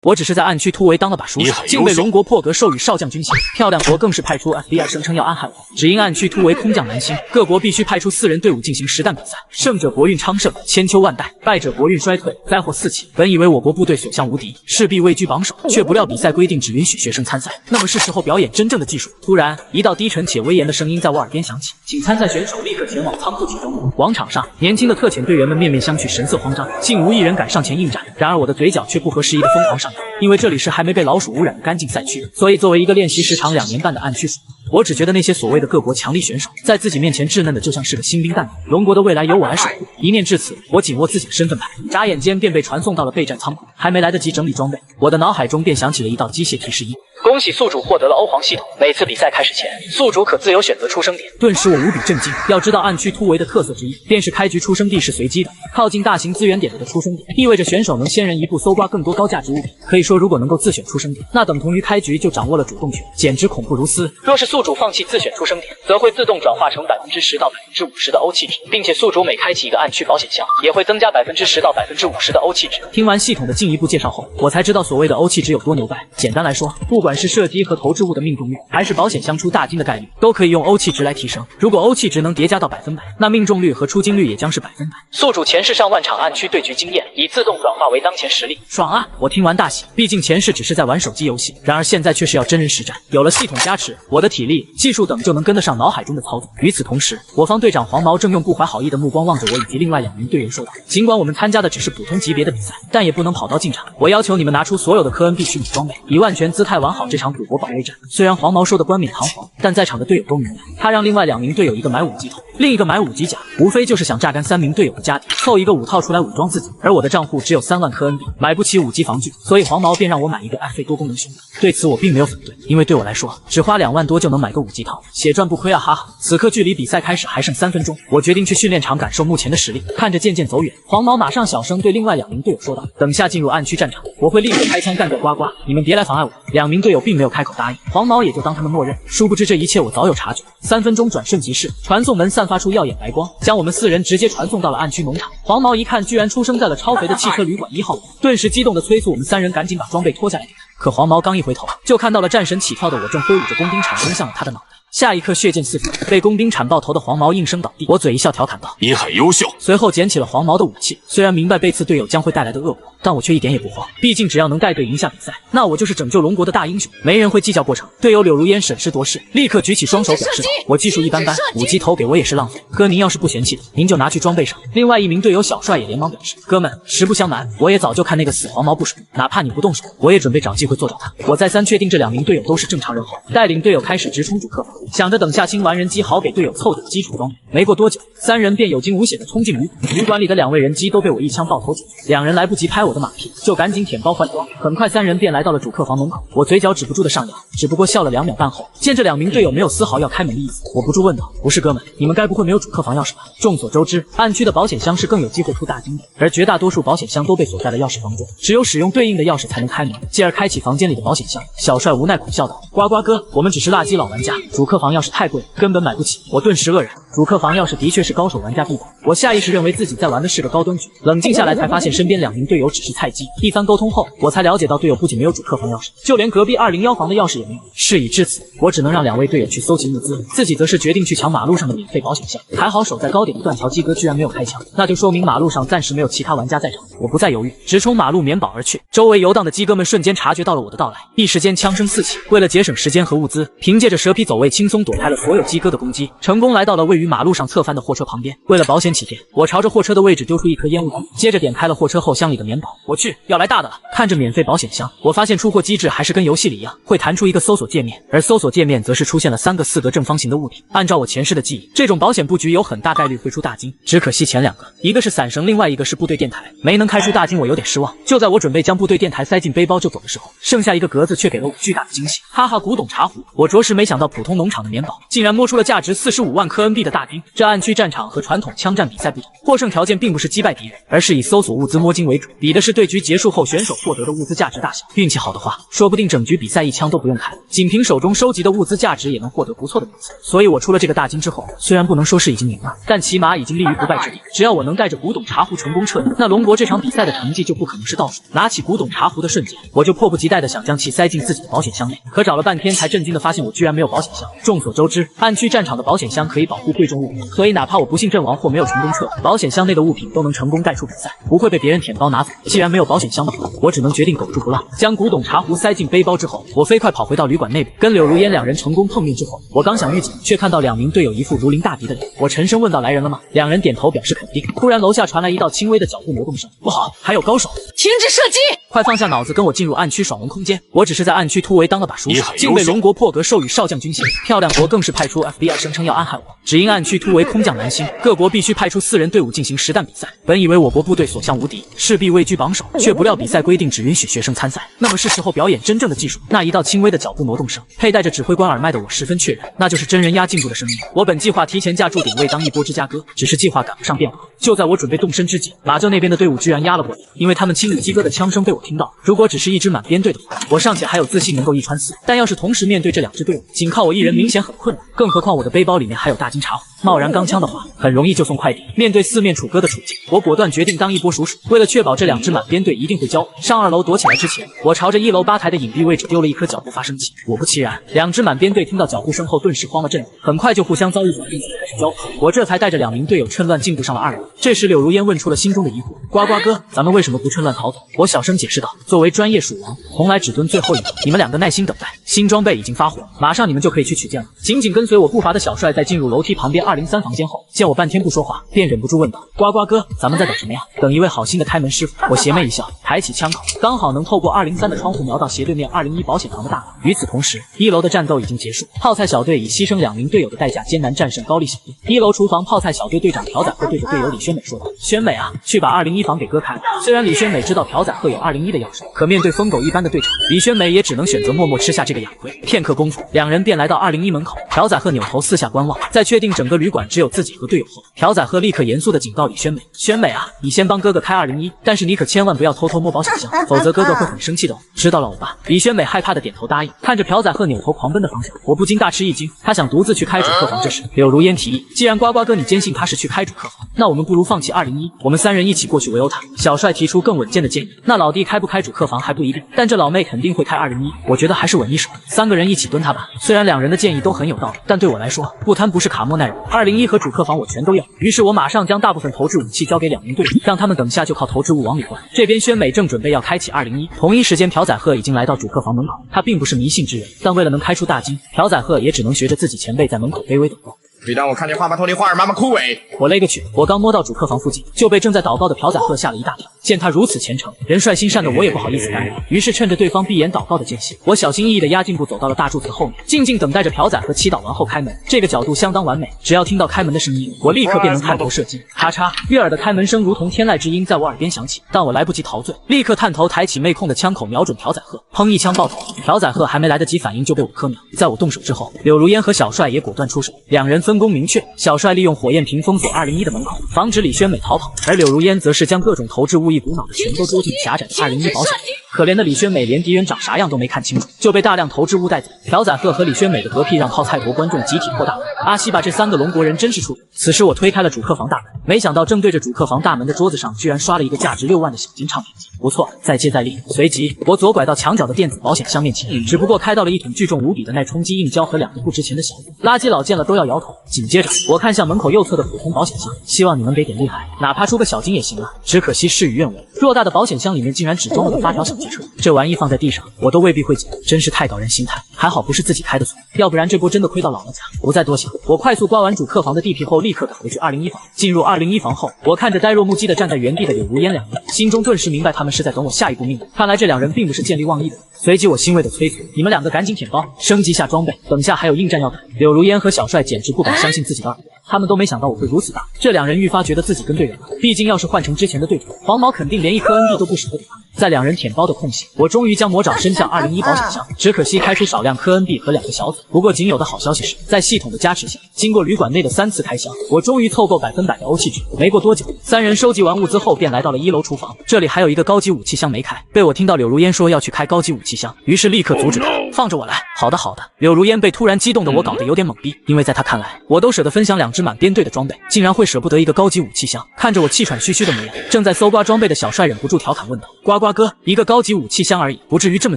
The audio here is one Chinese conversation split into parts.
我只是在暗区突围当了把书生，竟被龙国破格授予少将军衔。漂亮国更是派出 FBI 声称要暗害我，只因暗区突围空降南星，各国必须派出4人队伍进行实弹比赛，胜者国运昌盛，千秋万代；败者国运衰退，灾祸四起。本以为我国部队所向无敌，势必位居榜首，却不料比赛规定只允许学生参赛，那么是时候表演真正的技术。突然，一道低沉且威严的声音在我耳边响起，请参赛选手立刻前往仓库集中。广场上，年轻的特遣队员们面面相觑，神色慌张，竟无一人敢上前应战。然而我的嘴角却不合时宜的疯狂上扬，因为这里是还没被老鼠污染的干净赛区，所以作为一个练习时长2年半的暗区鼠，我只觉得那些所谓的各国强力选手，在自己面前稚嫩的就像是个新兵蛋子。龙国的未来由我来守护。一念至此，我紧握自己的身份牌，眨眼间便被传送到了备战仓库。还没来得及整理装备，我的脑海中便响起了一道机械提示音：恭喜宿主获得了欧皇系统，每次比赛开始前，宿主可自由选择出生点。顿时我无比震惊。要知道暗区突围的特色之一，便是开局出生地是随机的，靠近大型资源点的出生点，意味着选手能先人一步搜刮更多高价值物品。可以说，如果能够自选出生点，那等同于开局就掌握了主动权，简直恐怖如斯。若是宿主放弃自选出生点，则会自动转化成10%到50%的欧气值，并且宿主每开启一个暗区保险箱，也会增加10%到50%的欧气值。听完系统的进一步介绍后，我才知道所谓的欧气值有多牛掰。简单来说，不管是射击和投掷物的命中率，还是保险箱出大金的概率，都可以用欧气值来提升。如果欧气值能叠加到100%，那命中率和出金率也将是100%。宿主前世上万场暗区对局经验，已自动转化为当前实力，爽啊！我听完大喜，毕竟前世只是在玩手机游戏，然而现在却是要真人实战。有了系统加持，我的体力、技术等就能跟得上脑海中的操作。与此同时，我方队长黄毛正用不怀好意的目光望着我以及另外2名队员说道：尽管我们参加的只是普通级别的比赛，但也不能跑道进场。我要求你们拿出所有的科恩必须装备，以万全姿态玩好这场赌博保卫战。虽然黄毛说的冠冕堂皇，但在场的队友都明白，他让另外2名队友一个买5级头，另一个买5级甲，无非就是想榨干3名队友的家底，凑一个5套出来武装自己。而我的账户只有3万科恩币，买不起5级防具，所以黄毛便让我买一个爱费多功能胸的。对此我并没有反对，因为对我来说，只花2万多就能买个5级套，血赚不亏啊，哈哈。此刻距离比赛开始还剩3分钟，我决定去训练场感受目前的实力。看着渐渐走远，黄毛马上小声对另外2名队友说道：等下进入暗区战场，我会立刻开枪干掉呱呱，你们别来妨碍我。2名队友并没有开口答应，黄毛也就当他们默认。殊不知这一切我早有察觉。3分钟转瞬即逝，传送门散发出耀眼白光，将我们4人直接传送到了暗区农场。黄毛一看，居然出生在了超肥的汽车旅馆1号楼，顿时激动地催促我们3人赶紧把装备脱下来。可黄毛刚一回头，就看到了战神起跳的我正挥舞着工兵铲攻向了他的脑袋。下一刻血溅四伏，被工兵铲爆头的黄毛应声倒地。我嘴一笑调侃道：你很优秀。随后捡起了黄毛的武器，虽然明白背刺队友将会带来的恶果，但我却一点也不慌。毕竟只要能带队赢下比赛，那我就是拯救龙国的大英雄，没人会计较过程。队友柳如烟审时度势，立刻举起双手表示道：我技术一般般，5级头给我也是浪费。哥，您要是不嫌弃的，您就拿去装备上。另外1名队友小帅也连忙表示：哥们，实不相瞒，我也早就看那个死黄毛不爽，哪怕你不动手，我也准备找机会做掉他。我再三确定这2名队友都是正常人后，带领队友开始直冲主客房，想着等下清完人机好给队友凑点基础装备。没过多久，3人便有惊无险地冲进旅馆，旅馆里的2位人机都被我一枪爆头解决。2人来不及拍我的马屁，就赶紧舔包换装。很快3人便来到了主客房门口，我嘴角止不住的上扬，只不过笑了2秒半后，见这2名队友没有丝毫要开门的意思，我不住问道：不是哥们，你们该不会没有主客房钥匙吧？众所周知，暗区的保险箱是更有机会出大金的，而绝大多数保险箱都被锁在了钥匙房中，只有使用对应的钥匙才能开门，继而开启房间里的保险箱。小帅无奈苦笑道：呱呱哥，我们只是垃圾老玩家，主客房钥匙太贵了，根本买不起。我顿时愕然，主客房钥匙的确是高手玩家必备。我下意识认为自己在玩的是个高端局，冷静下来才发现身边2名队友只是菜鸡。一番沟通后，我才了解到队友不仅没有主客房钥匙，就连隔壁201房的钥匙也没有。事已至此，我只能让2位队友去搜集物资，自己则是决定去抢马路上的免费保险箱。还好守在高点的断桥鸡哥居然没有开枪，那就说明马路上暂时没有其他玩家在场。我不再犹豫，直冲马路免保而去。周围游荡的鸡哥们瞬间察觉到了我的到来，一时间枪声四起。为了节省时间和物资，凭借着蛇皮走位轻松躲开了所有鸡哥的攻击，成功来到了位于马路上侧翻的货车旁边。为了保险起见，我朝着货车的位置丢出一颗烟雾弹，接着点开了货车后厢里的免保。我去，要来大的了！看着免费保险箱，我发现出货机制还是跟游戏里一样，会弹出一个搜索界面，而搜索界面则是出现了3个4格正方形的物体。按照我前世的记忆，这种保险布局有很大概率会出大金，只可惜前2个，一个是伞绳，另外一个是部队电台，没能开出大金，我有点失望。就在我准备将部队电台塞进背包就走的时候，剩下一个格子却给了我巨大的惊喜。哈哈，古董茶壶！我着实没想到普通农场的免保竟然摸出了价值45万科恩币的大兵。这暗区战场和传统枪战比赛不同，获胜条件并不是击败敌人，而是以搜索物资摸金为主，比的是对局结束后选手获得的物资价值大小。运气好的话，说不定整局比赛一枪都不用开，仅凭手中收集的物资价值也能获得不错的名次。所以我出了这个大金之后，虽然不能说是已经赢了，但起码已经立于不败之地。只要我能带着古董茶壶成功撤离，那龙国这场比赛的成绩就不可能是倒数。拿起古董茶壶的瞬间，我就迫不及待的想将其塞进自己的保险箱内，可找了半天才震惊的发现我居然没有保险箱。众所周知，暗区战场的保险箱可以保护贵重物品，所以哪怕我不幸阵亡或没有成功撤离，保险箱内的物品都能成功带出比赛，不会被别人舔包拿走。既然没有保险箱的话，我只能决定苟住不浪。将古董茶壶塞进背包之后，我飞快跑回到旅馆内部，跟柳如烟两人成功碰面之后，我刚想预警，却看到2名队友一副如临大敌的脸。我沉声问道：“来人了吗？”2人点头表示肯定。突然楼下传来一道轻微的脚步挪动声，不好，还有高手！停止射击！快放下脑子，跟我进入暗区爽文空间。我只是在暗区突围当了把书生，竟被龙国破格授予少将军衔。漂亮国更是派出 FBI 声称要暗害我，只因暗区突围空降难星，各国必须派出4人队伍进行实弹比赛。本以为我国部队所向无敌，势必位居榜首，却不料比赛规定只允许学生参赛。那么是时候表演真正的技术。那一道轻微的脚步挪动声，佩戴着指挥官耳麦的我十分确认，那就是真人压进度的声音。我本计划提前架驻点位当一波芝加哥，只是计划赶不上变化。就在我准备动身之际，马厩那边的队伍居然压了过来，因为他们亲里鸡哥的枪声被我听到。如果只是一支满编队的话，我尚且还有自信能够一穿四，但要是同时面对这2支队伍，仅靠我一人明显很困难。更何况我的背包里面还有大金茶壶，贸然钢枪的话，很容易就送快递。面对4面楚歌的处境，我果断决定当一波数数。为了确保这2支满编队一定会交，上2楼躲起来之前，我朝着1楼吧台的隐蔽位置丢了一颗脚步发生器。果不其然，2支满编队听到脚步声后顿时慌了阵，很快就互相遭遇转，并且开始交火。我这才带着2名队友趁乱进步上了2楼。这时柳如烟问出了心中的疑惑：“呱呱哥，咱们为什么不趁乱逃走？”我小声解释道：“作为专业鼠王，从来只蹲最后一轮，你们2个耐心等待，新装备已经发货，马上你们就可以去取件了。”紧紧跟随我步伐的小帅在进入楼梯旁边203房间后，见我半天不说话，便忍不住问道：“呱呱哥，咱们在等什么呀？等一位好心的开门师傅。”我邪魅一笑，抬起枪口，刚好能透过203的窗户瞄到斜对面201保险房的大门。与此同时，1楼的战斗已经结束，泡菜小队以牺牲2名队友的代价艰难战胜高丽小队。1楼厨房，泡菜小队队长朴载鹤对着队友李宣美说道：“宣美啊，去把201房给割开。”虽然李宣美知道朴载鹤有201的钥匙，可面对疯狗一般的队长，李宣美也只能选择默默吃下这个哑亏。片刻功夫，2人便来到201门口。朴载鹤扭头四下观望，在确定整个旅馆只有自己和队友后，朴载鹤立刻严肃地警告李宣美：“宣美啊，你先帮哥哥开201，但是你可千万不要偷偷摸保险箱，否则哥哥会很生气的哦。”知道了，欧巴。李宣美害怕的点头答应。看着朴载鹤扭头狂奔的方向，我不禁大吃一惊。他想独自去开主客房。这时柳如烟提议：“既然呱呱哥你坚信他是去开主客房，那我们不如放弃201，我们3人一起过去围殴他。”小帅提出更稳健的建议：“那老弟开不开主客房还不一定，但这老妹肯定会开201，我觉得还是稳一手，3个人一起蹲他吧。”虽然2人的建议都很有道理，但对我来说，不贪不是卡莫奈人，201和主客房我全都要。于是我马上将大部分投掷武器交给2名队友，让他们等下就靠投掷物往里灌。这边宣美正准备要开启201，同一时间朴载鹤已经来到主客房门口。他并不是迷信之人，但为了能开出大金，朴载鹤也只能学着自己前辈在门口卑微等候。别让我看见花巴托利花儿妈妈枯萎！我勒个去！我刚摸到主客房附近，就被正在祷告的朴载鹤吓了一大跳。见他如此虔诚，人帅心善的我也不好意思干扰，于是趁着对方闭眼祷告的间隙，我小心翼翼地压进步走到了大柱子的后面，静静等待着朴载鹤祈祷完后开门。这个角度相当完美，只要听到开门的声音，我立刻便能探头射击。咔嚓，悦耳的开门声如同天籁之音在我耳边响起，但我来不及陶醉，立刻探头抬起妹控的枪口瞄准朴载鹤，砰一枪爆头。朴载鹤还没来得及反应就被我磕秒。在我动手之后，柳如烟和小帅也果断出手，2人分工明确。小帅利用火焰瓶封锁201的门口，防止李宣美逃跑，而柳如烟则是将各种投掷物一股脑的全都丢进狭窄的201保险。可怜的李宣美连敌人长啥样都没看清楚，就被大量投掷物带走。朴载鹤和李宣美的嗝屁让泡菜国观众集体破大门。阿西把这3个龙国人真是处理。此时我推开了主客房大门，没想到正对着主客房大门的桌子上居然刷了一个价值6万的小金唱片机，不错，再接再厉。随即我左拐到墙角的电子保险箱面前，只不过开到了一桶巨重无比的耐冲击硬胶和2个不值钱的小物，垃圾佬见了都要摇头。紧接着我看向门口右侧的普通保险箱，希望你们给点厉害，哪怕出个小金也行啊。只可惜事与愿违，偌大的保险箱里面竟然只装了个发条小汽车，这玩意放在地上我都未必会捡，真是太搞人心态。还好不是自己开的错，要不然这波真的亏到姥姥家。不再多想，我快速刮完主客房的地皮后，立刻赶回去201房。进入201房后，我看着呆若木鸡的站在原地的柳如烟2人，心中顿时明白他们是在等我下一步命令。看来这2人并不是见利忘义的。随即我欣慰的催促：“你们2个赶紧舔包，升级下装备，等下还有应战要打。”柳如烟和小帅简直不敢相信自己的耳朵，他们都没想到我会如此大。这2人愈发觉得自己跟对人了，毕竟要是换成之前的队长，黄毛肯定连一颗ND都不舍得给他们。在两人舔包的空隙，我终于将魔爪伸向201保险箱，只可惜开出少量科恩币和2个小子。不过仅有的好消息是，在系统的加持下，经过旅馆内的3次开箱，我终于凑够100%的欧气值。没过多久，三人收集完物资后，便来到了1楼厨房。这里还有一个高级武器箱没开，被我听到柳如烟说要去开高级武器箱，于是立刻阻止他，放着我来。好的好的。柳如烟被突然激动的我搞得有点懵逼，因为在他看来，我都舍得分享2支满编队的装备，竟然会舍不得一个高级武器箱。看着我气喘吁吁的模样，正在搜刮装备的小帅忍不住调侃问道：“呱呱哥，一个高级武器箱而已，不至于这么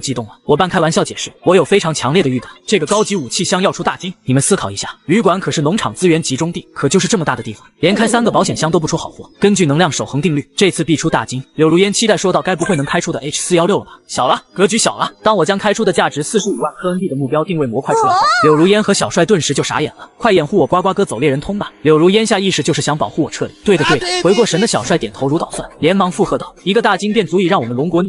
激动啊？”我半开玩笑解释，我有非常强烈的预感，这个高级武器箱要出大金。你们思考一下，旅馆可是农场资源集中地，可就是这么大的地方，连开3个保险箱都不出好货。根据能量守恒定律，这次必出大金。柳如烟期待说道：“该不会能开出的 H416了吧？小了，格局小了。”当我将开出的价值45万科恩币的目标定位模块出来后，柳如烟和小帅顿时就傻眼了。快掩护我呱呱哥走猎人通吧！柳如烟下意识就是想保护我撤离。对的对的。回过神的小帅点头如捣蒜，连忙附和道：“一个大金便足以让我们龙国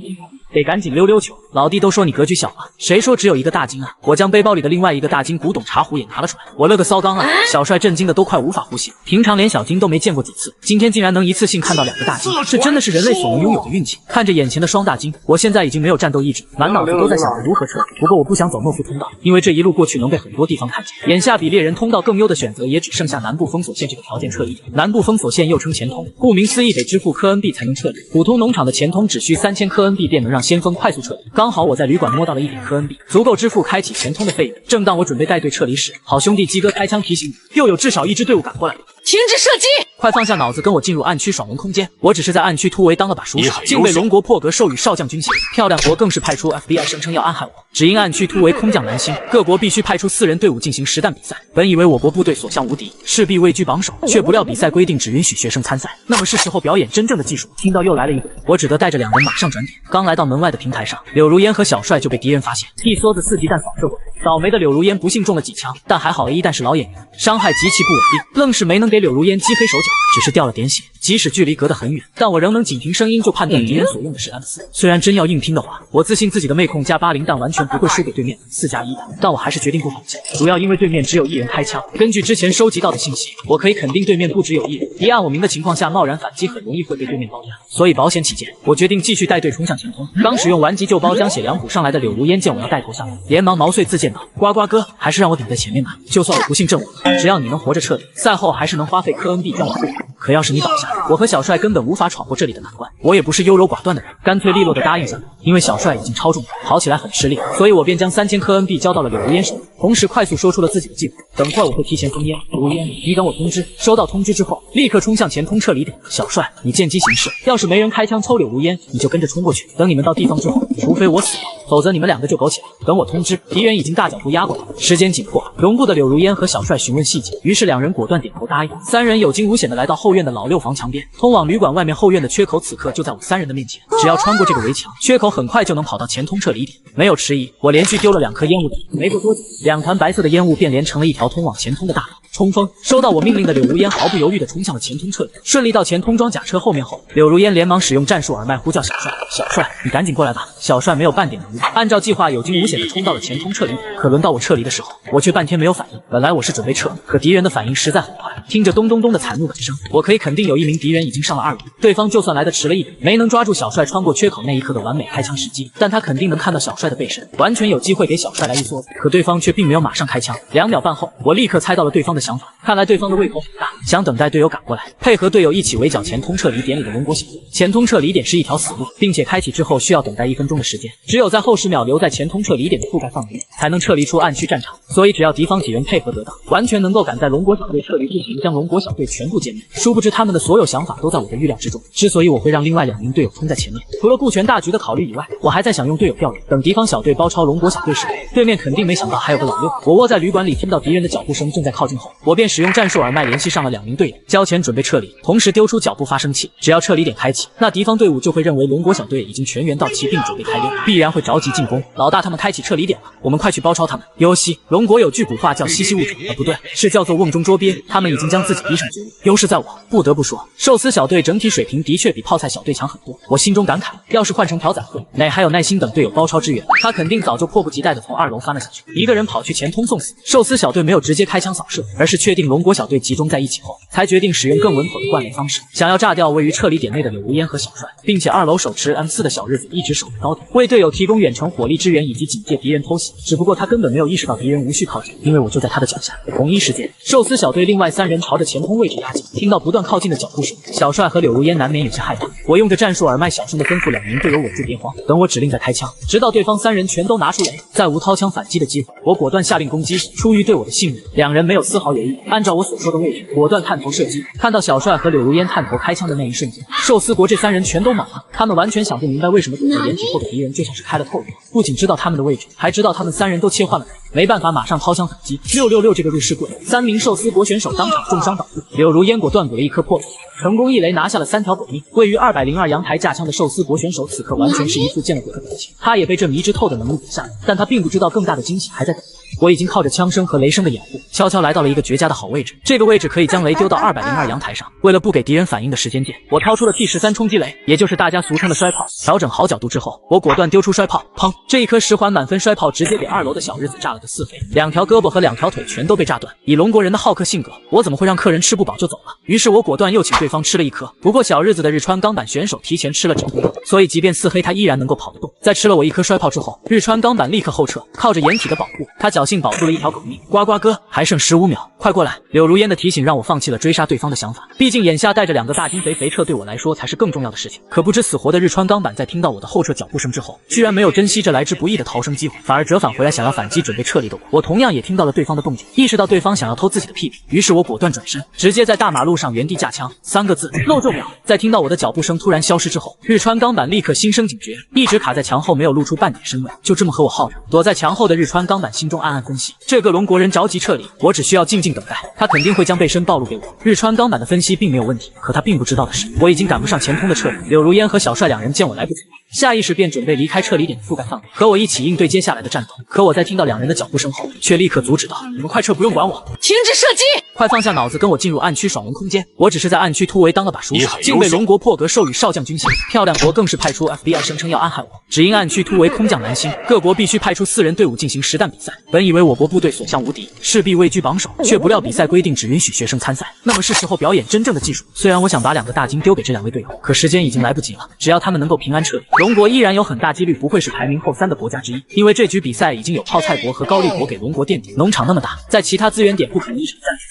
得赶紧溜溜球，老弟都说你格局小啊，谁说只有一个大金啊？”我将背包里的另外一个大金古董茶壶也拿了出来，我勒个骚刚啊！小帅震惊的都快无法呼吸，平常连小金都没见过几次，今天竟然能一次性看到2个大金，这真的是人类所能拥有的运气。看着眼前的双大金，我现在已经没有战斗意志，满脑子都在想着如何撤离。不过我不想走诺夫通道，因为这一路过去能被很多地方看见。眼下比猎人通道更优的选择也只剩下南部封锁线这个条件撤离。南部封锁线又称前通，顾名思义得支付科恩币才能撤离。普通农场的前通只需3000科恩币便能让先锋快速撤离。刚好我在旅馆摸到了1点科恩币，足够支付开启前通的费用。正当我准备带队撤离时，好兄弟鸡哥开枪提醒我，又有至少1支队伍赶过来了。停止射击！快放下脑子，跟我进入暗区爽文空间。我只是在暗区突围当了把熟手，竟被龙国破格授予少将军衔。漂亮国更是派出 FBI 声称要暗害我，只因暗区突围空降南星，各国必须派出4人队伍进行实弹比赛。本以为我国部队所向无敌，势必位居榜首，却不料比赛规定只允许学生参赛。那么是时候表演真正的技术。听到又来了一个，我只得带着2人马上转点。刚来到门外的平台上，柳如烟和小帅就被敌人发现，一梭子4级弹扫射过来。倒霉的柳如烟不幸中了几枪，但还好 A 弹是老演员，伤害极其不稳定，愣是没能给柳如烟击飞手脚，只是掉了点血。即使距离隔得很远，但我仍能仅凭声音就判断敌人所用的是 M4。虽然真要硬拼的话，我自信自己的妹控加80弹完全不会输给对面4+1弹，但我还是决定不放弃，主要因为对面只有1人开枪。根据之前收集到的信息，我可以肯定对面不只有1人，一按我明的情况下贸然反击很容易会被对面包夹，所以保险起见，我决定继续带队冲向前通。刚使用完急救包将血量补上来的柳如烟见我要带头下来，连忙毛遂自荐道：“呱呱哥，还是让我顶在前面吧，就算我不幸阵亡，只要你能活着撤离，赛后还是能花费科恩币将我护。可要是你倒下，我和小帅根本无法闯过这里的难关。”我也不是优柔寡断的人，干脆利落的答应下来。因为小帅已经超重了，跑起来很吃力，所以我便将3000科恩币交到了柳如烟手里，同时快速说出了自己的计划。等会儿我会提前封烟，如烟，你等我通知。收到通知之后，立刻冲向前通撤离点。小帅，你见机行事，要是没人开枪抽柳如烟，你就跟着冲过去。等你们到地方之后，除非我死了，否则你们2个就苟且了。等我通知，敌人已经大脚步压过来。时间紧迫，容不得柳如烟和小帅询问细节，于是2人果断点头答应。3人有惊无险的来到后院的老6房墙边，通往旅馆外面后院的缺口此刻就在我3人的面前，只要穿过这个围墙，缺口很快就能跑到前通撤离点。没有迟疑，我连续丢了2颗烟雾弹，没过多久，2团白色的烟雾便连成了一条通往前通的大道。冲锋！收到我命令的柳如烟毫不犹豫地冲向了前通撤离，顺利到前通装甲车后面后，柳如烟连忙使用战术耳麦呼叫小帅：“小帅，你赶紧过来吧！”小帅没有半点犹豫，按照计划有惊无险地冲到了前通撤离点。可轮到我撤离的时候，我却半天没有反应。本来我是准备撤，可敌人的反应实在很快，听着咚咚咚的惨怒本声，我可以肯定有1名敌人已经上了2楼。对方就算来得迟了一点，没能抓住小帅穿过缺口那一刻的完美开枪时机，但他肯定能看到小帅的背身，完全有机会给小帅来一梭子。可对方却并没有马上开枪。2秒半后，我立刻猜到了对方的想法，看来对方的胃口很大，想等待队友赶过来，配合队友一起围剿前通撤离点里的龙国小队。前通撤离点是一条死路，并且开启之后需要等待1分钟的时间，只有在后10秒留在前通撤离点的覆盖范围内，才能撤离出暗区战场。所以只要敌方几人配合得当，完全能够赶在龙国小队撤离之前将龙国小队全部歼灭。殊不知他们的所有想法都在我的预料之中。之所以我会让另外2名队友冲在前面，除了顾全大局的考虑以外，我还在想用队友调人，等敌方小队包抄龙国小队时，对面肯定没想到还有个老6。我窝在旅馆里听到敌人的脚步声正在靠近后，我便使用战术耳麦联系上了2名队友，交钱准备撤离，同时丢出脚步发生器。只要撤离点开启，那敌方队伍就会认为龙国小队已经全员到齐并准备开练，必然会着急进攻。老大他们开启撤离点了，我们快去包抄他们。尤西，龙国有句古话叫稀稀物种，不对，是叫做瓮中捉鳖。他们已经将自己逼上绝路，优势在我。不得不说，寿司小队整体水平的确比泡菜小队强很多。我心中感慨，要是换成朴载鹤，哪还有耐心等队友包抄支援？他肯定早就迫不及待地从2楼翻了下去，一个人跑去前通送死。寿司小队没有直接开枪扫射，而是确定龙国小队集中在一起，起后，才决定使用更稳妥的灌垒方式，想要炸掉位于撤离点内的柳如烟和小帅，并且2楼手持 M4的小日子一直守着高点，为队友提供远程火力支援以及警戒敌人偷袭。只不过他根本没有意识到敌人无序靠近，因为我就在他的脚下。同一时间，寿司小队另外3人朝着前锋位置压境，听到不断靠近的脚步声，小帅和柳如烟难免有些害怕。我用着战术耳麦小声地吩咐2名队友稳住别慌，等我指令再开枪，直到对方3人全都拿出雷，再无掏枪反击的机会，我果断下令攻击。出于对我的信任，2人没有丝毫犹豫，按照我所说的位置，果断探头射击。看到小帅和柳如烟探头开枪的那一瞬间，寿司国这3人全都懵了，他们完全想不明白为什么躲在掩体后的敌人就像是开了透一样，不仅知道他们的位置，还知道他们3人都切换了人，没办法马上掏枪反击。666这个日式棍，3名寿司国选手当场重伤倒地，柳如烟果断补了1颗破口，成功一雷拿下了3条狗命。位于202阳台架枪的寿司国选手此刻完全是一副见了鬼的表情，他也被这迷之透的能力给吓了，但他并不知道更大的惊喜还在等他。我已经靠着枪声和雷声的掩护，悄悄来到了一个绝佳的好位置。这个位置可以将雷丢到202阳台上。为了不给敌人反应的时间键，我掏出了 T13冲击雷，也就是大家俗称的摔炮。调整好角度之后，我果断丢出摔炮，砰！这一颗10环满分摔炮直接给2楼的小日子炸了个4飞，2条胳膊和2条腿全都被炸断。以龙国人的好客性格，我怎么会让客人吃不饱就走了？于是我果断又请对方吃了1颗。不过小日子的日川钢板选手提前吃了整颗，所以即便4黑他依然能够跑得动。在吃了我1颗摔炮之后，日川钢板立刻后撤，靠着掩体的保护，他侥幸保住了1条狗命。呱呱哥，还剩15秒，快过来！柳如烟的提醒让我放弃了追杀对方的想法，毕竟眼下带着2个大金肥撤对我来说才是更重要的事情。可不知死活的日川钢板在听到我的后撤脚步声之后，居然没有珍惜这来之不易的逃生机会，反而折返回来想要反击准备撤离的我。我同样也听到了对方的动静，意识到对方想要偷自己的屁屁，于是我果断转身，直接在大马路上原地架枪，3个字：漏中秒。在听到我的脚步声突然消失之后，日川钢板立刻心生警觉，一直卡在墙后没有露出半点身位，就这么和我耗着。躲在墙后的日川钢板心中暗暗分析，这个龙国人着急撤离，我只需要静静等待，他肯定会将背身暴露给我。日川钢板的分析并没有问题，可他并不知道的是，我已经赶不上前锋的撤离。柳如烟和小帅2人见我来不及，下意识便准备离开撤离点的覆盖范围，和我一起应对接下来的战斗。可我在听到2人的脚步声后，却立刻阻止道：“你们快撤，不用管我！停止射击！快放下脑子，跟我进入暗区爽文空间。我只是在暗区突围当了把熟手，竟被龙国破格授予少将军衔。漂亮国更是派出 FBI 声称要暗害我，只因暗区突围空降难星，各国必须派出4人队伍进行实弹比赛。本以为我国部队所向无敌，势必位居榜首，却不料比赛规定只允许学生参赛。那么是时候表演真正的技术。虽然我想把2个大金丢给这2位队友，可时间已经来不及了。只要他们能够平安撤离，龙国依然有很大几率不会是排名后3的国家之一，因为这局比赛已经有泡菜国和高丽国给龙国垫底。农场那么大，在其他资源点不可能一场战术，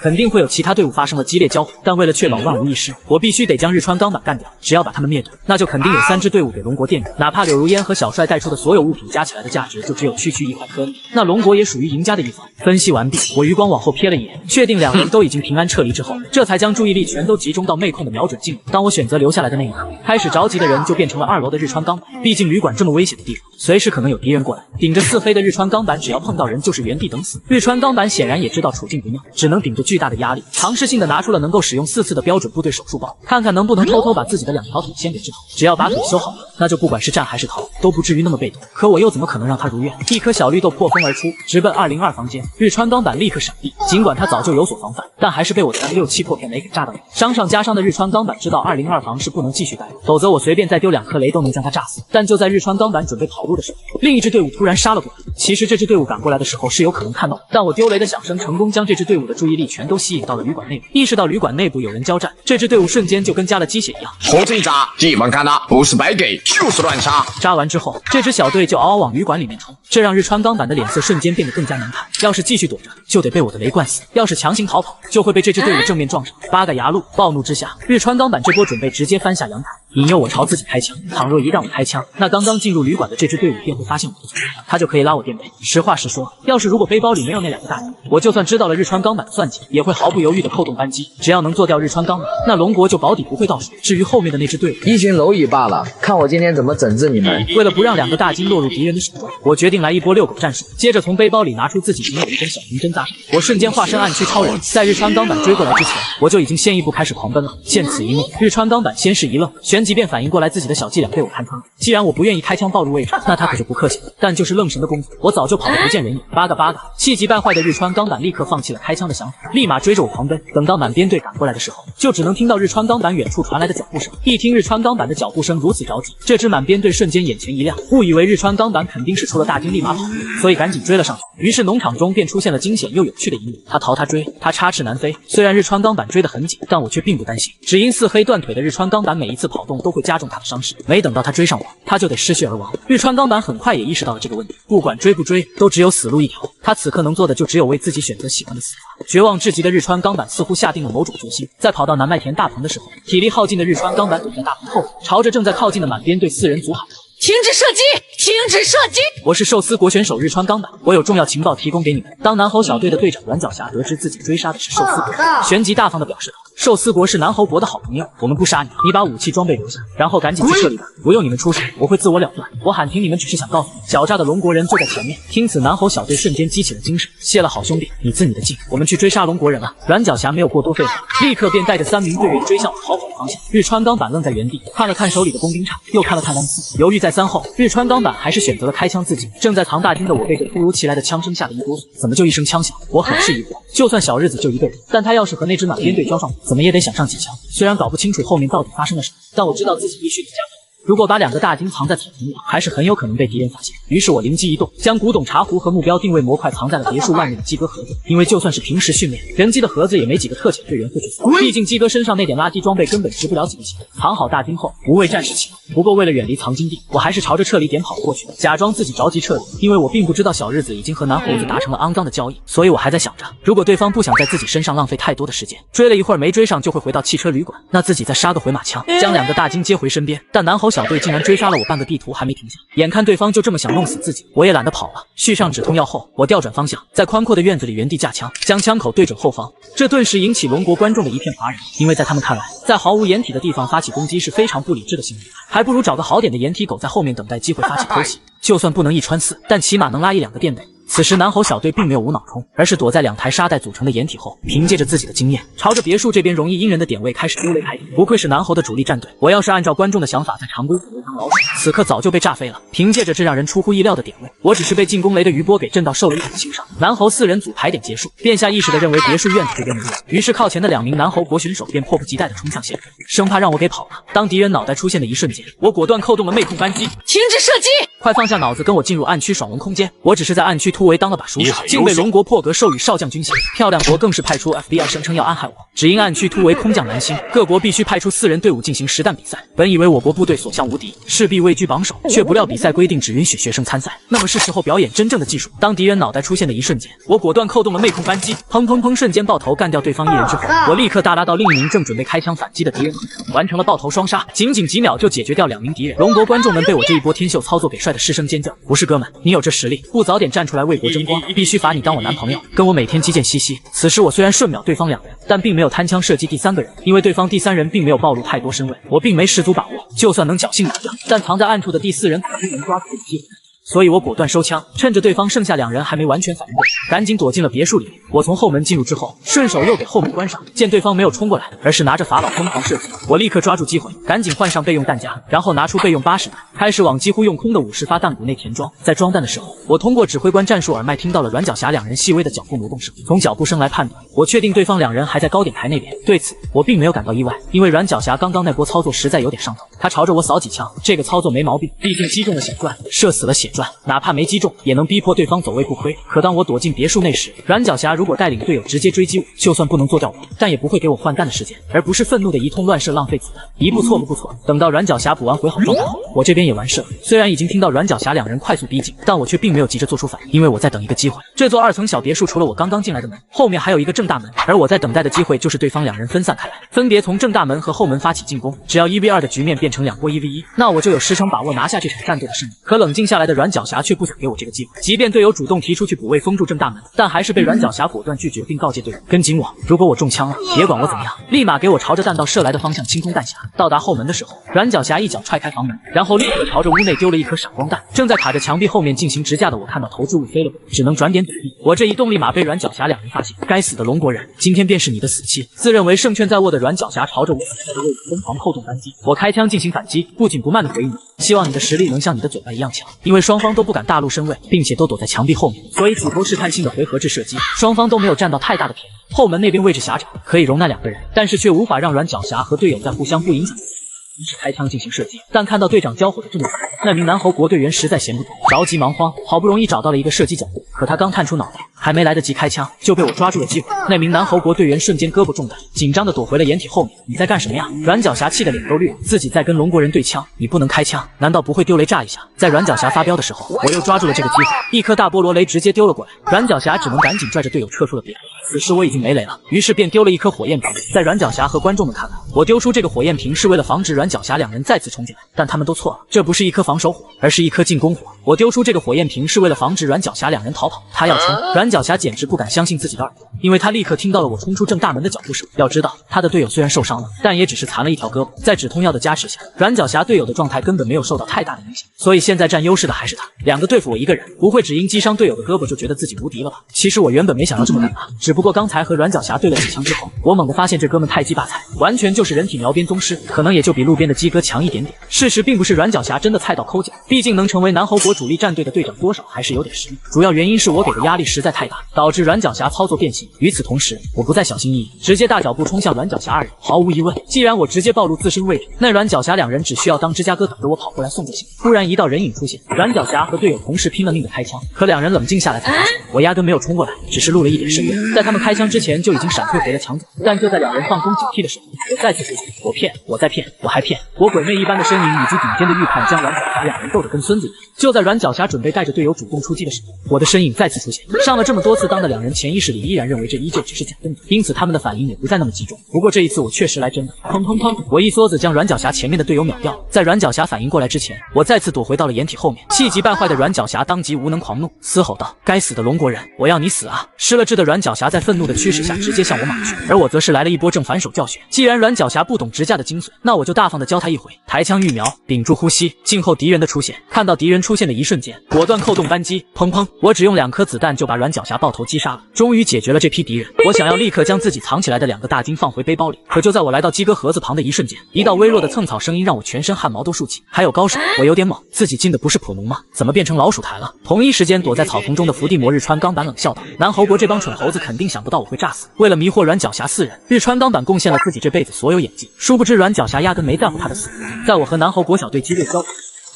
肯定会有其他队伍发生了激烈交火，但为了确保万无一失，我必须得将日川钢板干掉。只要把他们灭掉，那就肯定有3支队伍给龙国垫底，哪怕柳如烟和小帅带出的所有物品加起来的价值就只有区1块颗粒，那龙国也属于赢家的一方。分析完毕，我余光往后瞥了一眼，确定2人都已经平安撤离之后，这才将注意力全都集中到妹控的瞄准镜。当我选择留下来的那一刻，开始着急的人就变成了2楼的日川钢板。毕竟旅馆这么危险的地方，随时可能有敌人过来，顶着4黑的日川钢板，只要碰到人就是原地等死。日川钢板显然也知道处境不妙，只能顶着巨大的压力，尝试性的拿出了能够使用4次的标准部队手术包，看看能不能偷偷把自己的2条腿先给治好。只要把腿修好了，那就不管是战还是逃，都不至于那么被动。可我又怎么可能让他如愿？一颗小绿豆破风而出，直奔202房间。日川钢板立刻闪避，尽管他早就有所防范，但还是被我的 M67破片雷给炸到了。伤上加伤的日川钢板知道202房是不能继续待的，否则我随便再丢2颗雷都能将他炸死。但就在日川钢板准备跑路的时候，另一支队伍突然杀了过来。其实这支队伍赶过来的时候是有可能看到的，但我丢雷的响声成功将这支队伍的注意力全都吸引到了旅馆内部。意识到旅馆内部有人交战，这支队伍瞬间就跟加了鸡血一样。猴子一扎，地方看了，不是白给就是乱杀。扎完之后，这支小队就嗷嗷往旅馆里面冲，这让日川钢板的脸色瞬间变得更加难看。要是继续躲着，就得被我的雷灌死；要是强行逃跑，就会被这支队伍正面撞上，8个牙路。暴怒之下，日川钢板这波准备直接翻下阳台，引诱我朝自己开枪。倘若一让我开枪，那刚刚进入旅馆的这支队伍便会发现我的存在，他就可以拉我垫背。实话实说，要是如果背包里没有那2个大金，我就算知道了日川钢板的算计，也会毫不犹豫的扣动扳机。只要能做掉日川钢板，那龙国就保底不会倒数。至于后面的那支队伍，一群蝼蚁罢了，看我今天怎么整治你们！为了不让2个大金落入敌人的手中，我决定来一波遛狗战术。接着从背包里拿出自己仅有的一根小银针扎上，我瞬间化身暗区超人，在日川钢板追过来之前，我就已经先一步开始狂奔了。见此一幕，日川钢板先是一愣，旋旋即便反应过来自己的小伎俩被我看穿了。既然我不愿意开枪暴露位置，那他可就不客气了。但就是愣神的功夫，我早就跑得不见人影。八嘎，气急败坏的日川钢板立刻放弃了开枪的想法，立马追着我狂奔。等到满编队赶过来的时候，就只能听到日川钢板远处传来的脚步声。一听日川钢板的脚步声如此着急，这支满编队瞬间眼前一亮，误以为日川钢板肯定是出了大惊，立马跑了，所以赶紧追了上去。于是农场中便出现了惊险又有趣的一幕，他逃他追，他插翅难飞。虽然日川钢板追得很紧，但我却并不担心，只因似黑断腿的日川钢板每一次跑动都会加重他的伤势，没等到他追上我，他就得失血而亡。日川钢板很快也意识到了这个问题，不管追不追，都只有死路一条。他此刻能做的就只有为自己选择喜欢的死法。绝望至极的日川钢板似乎下定了某种决心，在跑到南麦田大棚的时候，体力耗尽的日川钢板躲在大棚后，朝着正在靠近的满编队4人组喊道：停止射击！停止射击！我是寿司国选手日川钢板，我有重要情报提供给你们。当南侯小队的队长阮角侠得知自己追杀的是寿司国，旋即大方的表示道：寿司国是南侯国的好朋友，我们不杀你，你把武器装备留下，然后赶紧去撤离吧，不用你们出手，我会自我了断。我喊停，你们只是想告诉你，狡诈的龙国人就在前面。听此，南侯小队瞬间激起了精神，谢了好兄弟，你自你的劲，我们去追杀龙国人了。阮角侠没有过多废话，立刻便带着3名队员追向逃跑的方向。日川钢板愣在原地，看了看手里的工兵铲，又看了看王四，犹豫再三后，日川钢板还是选择了开枪自尽。正在藏大厅的我被这突如其来的枪声吓得一哆嗦，怎么就一声枪响？我很是疑惑，就算小日子就一个人，但他要是和那支满编队交上，怎么也得想上几枪。虽然搞不清楚后面到底发生了什么，但我知道自己必须得加快。如果把2个大金藏在草丛里，还是很有可能被敌人发现。于是我灵机一动，将古董茶壶和目标定位模块藏在了别墅外面的鸡哥盒子。因为就算是平时训练，人机的盒子也没几个特遣队员会去搜，毕竟鸡哥身上那点垃圾装备根本值不了几个钱。藏好大金后，无畏战士启动。不过为了远离藏金地，我还是朝着撤离点跑了过去，假装自己着急撤离。因为我并不知道小日子已经和南猴子达成了肮脏的交易，所以我还在想着，如果对方不想在自己身上浪费太多的时间，追了一会儿没追上就会回到汽车旅馆，那自己再杀个回马枪，将2个大金接回身边。但南猴小队竟然追杀了我半个地图还没停下，眼看对方就这么想弄死自己，我也懒得跑了。续上止痛药后，我调转方向，在宽阔的院子里原地架枪，将枪口对准后方。这顿时引起龙国观众的一片哗然，因为在他们看来，在毫无掩体的地方发起攻击是非常不理智的行为，还不如找个好点的掩体狗在后面等待机会发起偷袭。就算不能1穿4，但起码能拉1-2个垫背。此时南猴小队并没有无脑冲，而是躲在2台沙袋组成的掩体后，凭借着自己的经验，朝着别墅这边容易阴人的点位开始丢雷开顶。不愧是南猴的主力战队，我要是按照观众的想法在常规组当老鼠，此刻早就被炸飞了。凭借着这让人出乎意料的点位，我只是被进攻雷的余波给震到受了一点轻伤。南猴4人组排点结束，便下意识地认为别墅院子这边没人，于是靠前的2名南猴国选手便迫不及待地冲向现场，生怕让我给跑了。当敌人脑袋出现的一瞬间，我果断扣动了妹控扳机，停止射击！快放下脑子，跟我进入暗区爽文空间。我只是在暗区突围当了把熟手，竟被龙国破格授予少将军衔。漂亮国更是派出 FBI 声称要暗害我，只因暗区突围空降蓝星，各国必须派出4人队伍进行实弹比赛。本以为我国部队所向无敌，势必位居榜首，却不料比赛规定只允许学生参赛。那么是时候表演真正的技术。当敌人脑袋出现的一瞬间，我果断扣动了妹控扳机，砰砰砰，瞬间爆头干掉对方1人之后，我立刻大拉到另一名正准备开枪反击的敌人头上，完成了爆头双杀，仅几秒就解决掉2名敌人。龙国观众们被我这一波天秀操作给帅的失声尖叫。不是哥们，你有这实力，不早点站出来为国争光，必须罚你当我男朋友，跟我每天击剑嬉戏。此时我虽然瞬秒对方2人，但并没有贪枪射击第3个人，因为对方第3人并没有暴露太多身位，我并没十足把握，就算能侥幸拿掉，但藏在暗处的第4人肯定能抓住这个机会。所以我果断收枪，趁着对方剩下2人还没完全反应过来，赶紧躲进了别墅里。我从后门进入之后，顺手又给后门关上。见对方没有冲过来，而是拿着法老疯狂射击，我立刻抓住机会，赶紧换上备用弹夹，然后拿出备用80弹，开始往几乎用空的50发弹鼓内填装。在装弹的时候，我通过指挥官战术耳麦听到了阮角侠2人细微的脚步挪动声。从脚步声来判断，我确定对方2人还在高点台那边。对此，我并没有感到意外，因为阮角侠刚刚那波操作实在有点上头。他朝着我扫几枪，这个操作没毛病，毕竟击中了血钻，射死了血钻，哪怕没击中，也能逼迫对方走位不亏。可当我躲进别墅内时，阮角侠如果带领队友直接追击我，就算不能做掉我，但也不会给我换弹的时间，而不是愤怒的一通乱射浪费子弹。一步错，步步错。等到阮角侠补完回好状态后，我这边也完事了。虽然已经听到阮角侠2人快速逼近，但我却并没有急着做出反应，因为我在等一个机会。这座2层小别墅除了我刚刚进来的门，后面还有一个正大门，而我在等待的机会就是对方2人分散开来，分别从正大门和后门发起进攻。只要1v2的局面变成2波1v1，那我就有10成把握拿下这场战斗的胜利。可冷静下来的阮阮角霞却不想给我这个机会。即便队友主动提出去补位封住正大门，但还是被阮角霞果断拒绝，并告诫队友跟紧我，如果我中枪了，别管我怎么样，立马给我朝着弹道射来的方向清空弹匣。到达后门的时候，阮角霞一脚踹开房门，然后立刻朝着屋内丢了一颗闪光弹。正在卡着墙壁后面进行直架的我看到投掷物飞了过来，只能转点躲避。我这一动立马被阮角霞两人发现。该死的龙国人，今天便是你的死期！自认为胜券在握的阮角霞朝着我所在的位置疯狂扣动扳机，我开枪进行反击，不紧不慢的回应。希望你的实力能像你的嘴巴一样强。因为双方都不敢大陆身位，并且都躲在墙壁后面，所以起头试探性的回合制射击，双方都没有占到太大的便宜。后门那边位置狭窄，可以容纳2个人，但是却无法让阮角霞和队友在互相不影响于是开枪进行射击，但看到队长交火的这么快，那名南侯国队员实在闲不住，着急忙慌，好不容易找到了一个射击角度，可他刚探出脑袋，还没来得及开枪，就被我抓住了机会。那名南侯国队员瞬间胳膊中弹，紧张的躲回了掩体后面。你在干什么呀？阮角霞气得脸都绿了，自己在跟龙国人对枪，你不能开枪，难道不会丢雷炸一下？在阮角霞发飙的时候，我又抓住了这个机会，一颗大菠萝雷直接丢了过来，阮角霞只能赶紧拽着队友撤出了别。此时我已经没雷了，于是便丢了一颗火焰瓶。在阮角霞和观众们看来，我丢出这个火焰瓶是为了防止阮角霞两人再次冲进来，但他们都错了，这不是一颗防守火，而是一颗进攻火。我丢出这个火焰瓶是为了防止阮角霞两人逃跑，他要冲，阮角霞简直不敢相信自己的耳朵，因为他立刻听到了我冲出正大门的脚步声。要知道，他的队友虽然受伤了，但也只是残了一条胳膊，在止痛药的加持下，阮角霞队友的状态根本没有受到太大的影响，所以现在占优势的还是他。2个对付我1个人，不会只因击伤队友的胳膊就觉得自己无敌了吧？其实我原本没想要这么干的，只不过刚才和阮角霞对了几枪之后，我猛地发现这哥们太鸡巴菜，完全就是人体描边宗师，可能也就比路边的鸡哥强一点点。事实并不是阮角霞真的菜到抠脚，毕竟能成为南侯国主力战队的队长，多少还是有点实力。主要原因是我给的压力实在太大，导致阮角霞操作变形。与此同时，我不再小心翼翼，直接大脚步冲向阮角霞2人。毫无疑问，既然我直接暴露自身位置，那阮角霞2人只需要当芝加哥等着我跑过来送就行。突然一道人影出现，阮角霞和队友同时拼了命的开枪，可2人冷静下来才发现，我压根没有冲过来，只是露了一点身位，在他们开枪之前就已经闪退回了墙角。但就在2人放松警惕的时候，我再次出现，我骗，我在骗，我还骗。我鬼魅一般的身影以及顶尖的预判将阮角霞2人斗得跟孙子一样。就在阮角霞准备带着队友主动出击的时候，我的身影再次出现。上了这么多次当的2人潜意识里依然认为这依旧只是假的，因此他们的反应也不再那么集中。不过这一次我确实来真的，砰砰砰，我一梭子将阮角霞前面的队友秒掉了。在阮角霞反应过来之前，我再次躲回到了掩体后面。气急败坏的阮角霞当即无能狂怒，嘶吼道：“该死的龙国人，我要你死啊！”失了智的阮角霞在愤怒的驱使下直接向我莽去，而我则是来了一波正反手教学。既然阮角霞不懂直架的精髓，那我就大方的教他一回。抬枪预瞄，屏住呼吸，静候敌人的出现。看到敌人出现的一瞬间，果断扣动扳机，砰砰，我只用2颗子弹就把阮角霞爆头击杀了，终于解决了这批敌人。我想要立刻将自己藏起来的2个大金放回背包里，可就在我来到鸡哥盒子旁的一瞬间，一道微弱的蹭草声音让我全身汗毛都竖起。还有高手，我有点懵，自己进的不是普农吗？怎么变成老鼠台了？同一时间，躲在草丛中的伏地魔日川钢板冷笑道：“南侯国这帮蠢猴子肯定想不到我会炸死。”为了迷惑阮角霞4人，日川钢板贡献了自己这辈子所有演技。殊不知阮角霞压根没在乎他的死活。在我和南侯国小队激烈交火，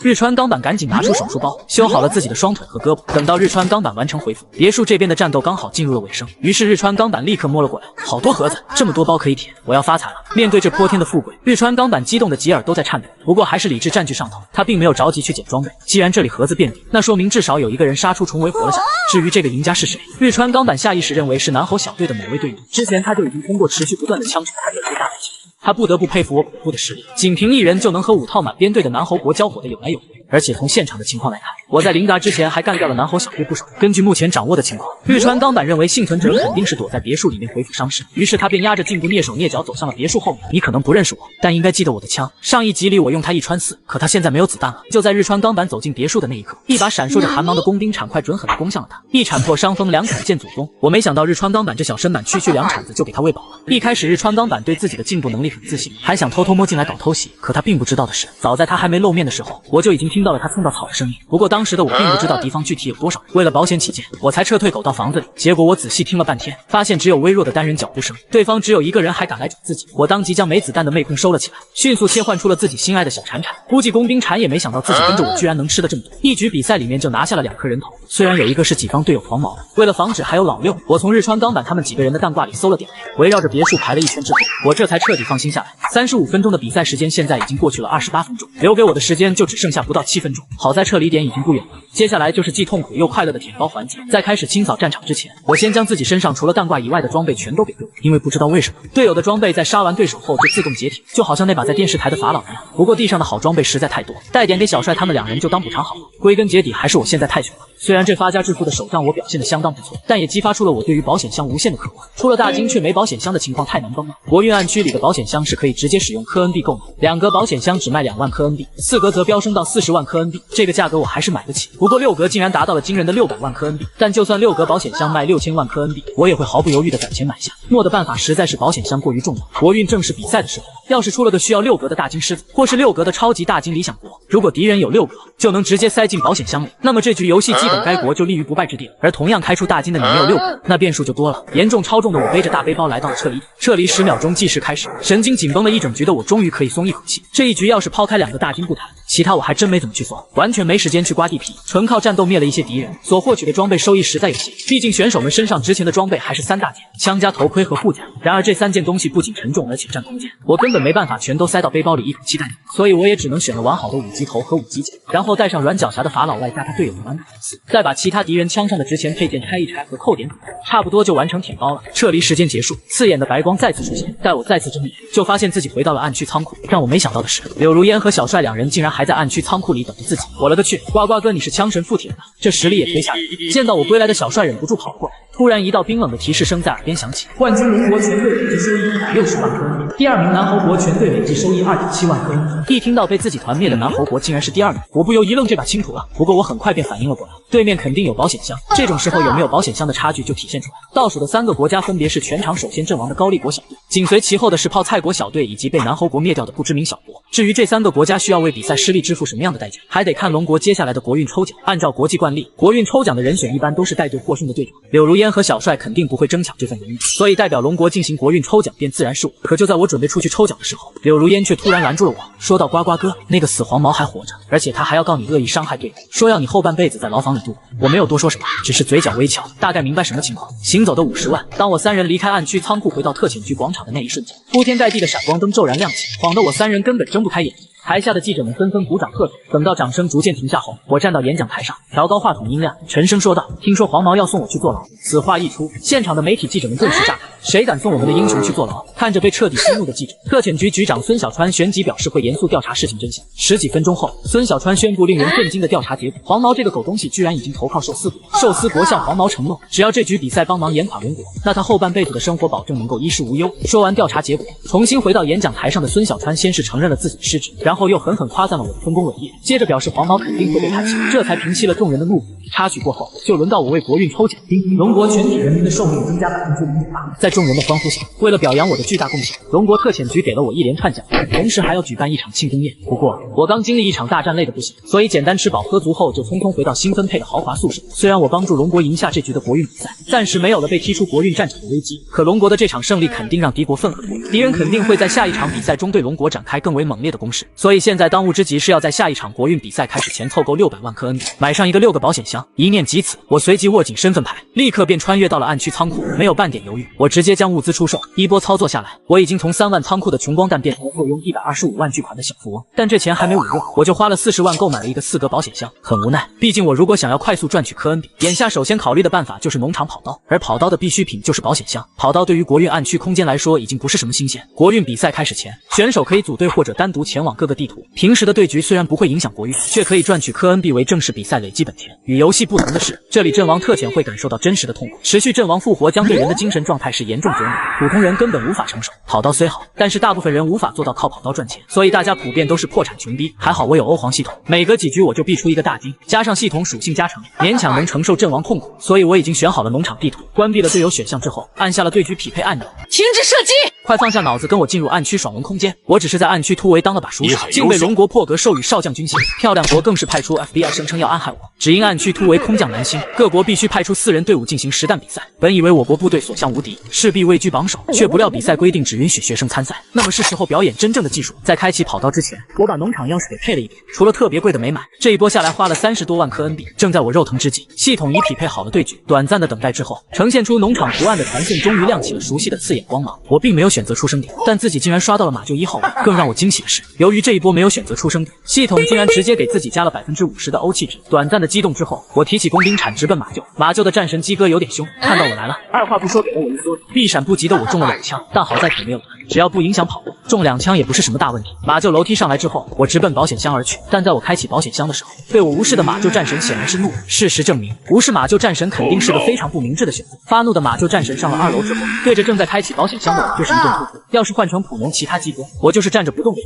日川钢板赶紧拿出手术包，修好了自己的双腿和胳膊。等到日川钢板完成恢复，别墅这边的战斗刚好进入了尾声。于是日川钢板立刻摸了过来，好多盒子，这么多包可以舔，我要发财了！面对这泼天的富贵，日川钢板激动的吉尔都在颤抖。不过还是理智占据上头，他并没有着急去捡装备。既然这里盒子遍地，那说明至少有一个人杀出重围活了下来。至于这个赢家是谁，日川钢板下意识认为是南侯小队的某位队员。之前他就已经通过持续不断的枪手他最大的枪。他不得不佩服我恐怖的实力，仅凭1人就能和5套满编队的南侯国交火的有来有回。而且从现场的情况来看，我在临达之前还干掉了南侯小队不少。根据目前掌握的情况，日川钢板认为幸存者肯定是躲在别墅里面恢复伤势，于是他便压着颈部蹑手蹑脚走向了别墅后面。你可能不认识我，但应该记得我的枪。上一集里我用它一穿4，可他现在没有子弹了。就在日川钢板走进别墅的那一刻，一把闪烁着寒芒的工兵铲快准狠地攻向了他，一铲破伤风，2铲见祖宗。我没想到日川钢板这小身板区区2铲子就给他喂饱了。一开始日川钢板对自己的进步能力很自信，还想偷偷摸进来搞偷袭，可他并不知道的是，早在他还没露面的时候，我就已经听到了他蹭到草的声音。不过当时的我并不知道敌方具体有多少人，为了保险起见，我才撤退狗到房子里。结果我仔细听了半天，发现只有微弱的单人脚步声，对方只有1个人还敢来找自己。我当即将没子弹的妹控收了起来，迅速切换出了自己心爱的小铲铲。估计工兵铲也没想到自己跟着我居然能吃的这么多，一局比赛里面就拿下了2颗人头。虽然有一个是己方队友黄毛的，为了防止还有老六，我从日川钢板他们几个人的弹挂里搜了点雷，围绕着别墅排了一圈之后，我这才彻底放心下来。35分钟的比赛时间现在已经过去了28分钟，留给我的时间就只剩下不到7分钟。好在撤离点已经不远了，接下来就是既痛苦又快乐的舔包环节。在开始清扫战场之前，我先将自己身上除了弹挂以外的装备全都给丢了，因为不知道为什么，队友的装备在杀完对手后就自动解体，就好像那把在电视台的法老一样。不过地上的好装备实在太多，带点给小帅他们2人就当补偿好了。归根结底还是我现在太穷了。虽然这发家致富的手段我表现得相当不错，但也激发出了我对于保险箱无限的渴望。出了大金却没保险箱的情况太难崩了。国运暗区里的保险箱是可以直接使用科恩币购买，2格保险箱只卖2万科恩币，4格则飙升到40万科恩币，这个价格我还是买得起。不过6格竟然达到了惊人的600万科恩币，但就算6格保险箱卖6000万科恩币，我也会毫不犹豫地攒钱买下。诺的办法实在是保险箱过于重要。国运正式比赛的时候，要是出了个需要6格的大金狮子，或是6格的超级大金理想国，如果敌人有6格，就能直接塞进保险箱里，那么这局游戏基本该国就立于不败之地了。而同样开出大金的你没有6格，那变数就多了。严重超重的我背着大背包来到了撤离，撤离10秒钟计时开始，神经紧绷了一整局的我终于可以松一口气。这一局要是抛开2个大金不谈，其他我还真没怎么去做，完全没时间去刮地皮，纯靠战斗灭了一些敌人，所获取的装备收益实在有限。毕竟选手们身上值钱的装备还是3大件，枪加头盔和护甲。然而这3件东西不仅沉重，而且占空间，我根本没办法全都塞到背包里一口气带走，所以我也只能选了完好的5级头和5级甲，然后带上软脚侠的法老外加他队友的完卡粉丝，再把其他敌人枪上的值钱配件拆一拆和扣点补，差不多就完成舔包了。撤离时间结束，刺眼的白光再次出现，待我再次睁眼，就发现自己回到了暗区仓库。让我没想到的是，柳如烟和小帅2人竟然还在暗区仓库里等着自己。我了个去，呱呱哥你是枪神附体了吧？这实力也忒吓人。见到我归来的小帅忍不住跑了过来，突然一道冰冷的提示声在耳边响起：冠军龙国全队累计收益160万科恩币，第2名南侯国全队累计收益2.7万科恩币。一听到被自己团灭的南侯国竟然是第2名，我不由一愣，这把清楚了。不过我很快便反应了过来，对面肯定有保险箱，这种时候有没有保险箱的差距就体现出来。倒数的3个国家分别是全场首先阵亡的高丽国小队，紧随其后的是泡菜国小队以及被南侯国灭掉的不知名小国。至于这3个国家需要为比赛失利支付什么样的代价，还得看龙国接下来的国运抽奖。按照国际惯例，国运抽奖的人选一般都是带队获胜的队长，柳如烟和小帅肯定不会争抢这份荣誉，所以代表龙国进行国运抽奖便自然是我。可就在我准备出去抽奖的时候，柳如烟却突然拦住了我，说道：呱呱哥，那个死黄毛还活着，而且他还要告你恶意伤害队友，说要你后半辈子在牢房里度过。我没有多说什么，只是嘴角微翘，大概明白什么情况。行走的50万。当我3人离开暗区仓库回到特遣局广场的那一瞬间，铺天盖地的闪光灯骤然亮起，晃得我3人根本睁不开眼睛。台下的记者们纷纷鼓掌喝彩。等到掌声逐渐停下后，我站到演讲台上，调高话筒音量，沉声说道：听说黄毛要送我去坐牢。此话一出，现场的媒体记者们顿时炸开，谁敢送我们的英雄去坐牢？看着被彻底激怒的记者，特遣局局长孙小川旋即表示会严肃调查事情真相。10几分钟后，孙小川宣布令人震惊的调查结果：黄毛这个狗东西居然已经投靠寿司国，寿司国向黄毛承诺，只要这局比赛帮忙演垮龙国，那他后半辈子的生活保证能够衣食无忧。说完调查结果，重新回到演讲台上的孙小川先是承认了自己的失职，然后又狠狠夸赞了我的丰功伟业，接着表示黄毛肯定会被判刑，这才平息了众人的怒火。插曲过后，就轮到我为国运抽奖，龙国全体人民的寿命增加0.8%。在众人的欢呼下，为了表扬我的巨大贡献，龙国特遣局给了我一连串奖励，同时还要举办一场庆功宴。不过我刚经历一场大战累得不行，所以简单吃饱喝足后就匆匆回到新分配的豪华宿舍。虽然我帮助龙国赢下这局的国运比赛，暂时没有了被踢出国运战场的危机，可龙国的这场胜利肯定让敌国愤恨不已，敌人肯定会在下一场比赛中对龙国展开更为猛烈的攻势。所以现在当务之急是要在下一场国运比赛开始前凑够600万科恩币，买上一个6个保险箱。一念及此，我随即握紧身份牌，立刻便穿越到了暗区仓库，没有半点犹豫，我直接将物资出售。一波操作下来，我已经从3万仓库的穷光蛋变成了够用125万巨款的小富翁。但这钱还没捂热，我就花了40万购买了一个4格保险箱。很无奈，毕竟我如果想要快速赚取科恩币，眼下首先考虑的办法就是农场跑刀，而跑刀的必需品就是保险箱。跑刀对于国运暗区空间来说已经不是什么新鲜。国运比赛开始前，选手可以组队或者单独前往各个地图，平时的对局虽然不会影响国运，却可以赚取科恩币为正式比赛累积本钱。与游戏不同的是，这里阵亡特遣会感受到真实的痛苦，持续阵亡复活将对人的精神状态是严重折磨，普通人根本无法承受。跑刀虽好，但是大部分人无法做到靠跑刀赚钱，所以大家普遍都是破产穷逼。还好我有欧皇系统，每隔几局我就必出一个大金，加上系统属性加成，勉强能承受阵亡痛苦。所以我已经选好了农场地图，关闭了队友选项之后，按下了对局匹配按钮，停止射击！快放下脑子跟我进入暗区爽文空间。我只是在暗区突围当了把熟手，竟被龙国破格授予少将军衔。漂亮国更是派出 FBI 声称要暗害我，只因暗区突围空降难星，各国必须派出4人队伍进行实弹比赛。本以为我国部队所向无敌，势必位居榜首。却不料比赛规定只允许学生参赛，那么是时候表演真正的技术。在开启跑道之前，我把农场钥匙给配了一遍，除了特别贵的没买。这一波下来花了30多万科 NB。正在我肉疼之际，系统已匹配好了对局。短暂的等待之后，呈现出农场图案的传线终于亮起了熟悉的刺眼光芒。我并没有选择出生点，但自己竟然刷到了马厩1号位。更让我惊喜的是，由于这一波没有选择出生点，系统竟然直接给自己加了50%的欧气值。短暂的激动之后，我提起工兵铲直奔马厩。马厩的战神鸡哥有点凶，看到我来了，二话不说给了我一梭子，避闪不及的我中了2枪，但好在腿没有断，只要不影响跑步，中2枪也不是什么大问题。马厩楼梯上来之后，我直奔保险箱而去，但在我开启保险箱的时候，被我无视的马厩战神显然是怒了。事实证明，无视马厩战神肯定是个非常不明智的选择。发怒的马厩战神上了2楼之后，对着正在开启保险箱的我就是一顿突突。要是换成普农其他鸡哥，我就是站着不动的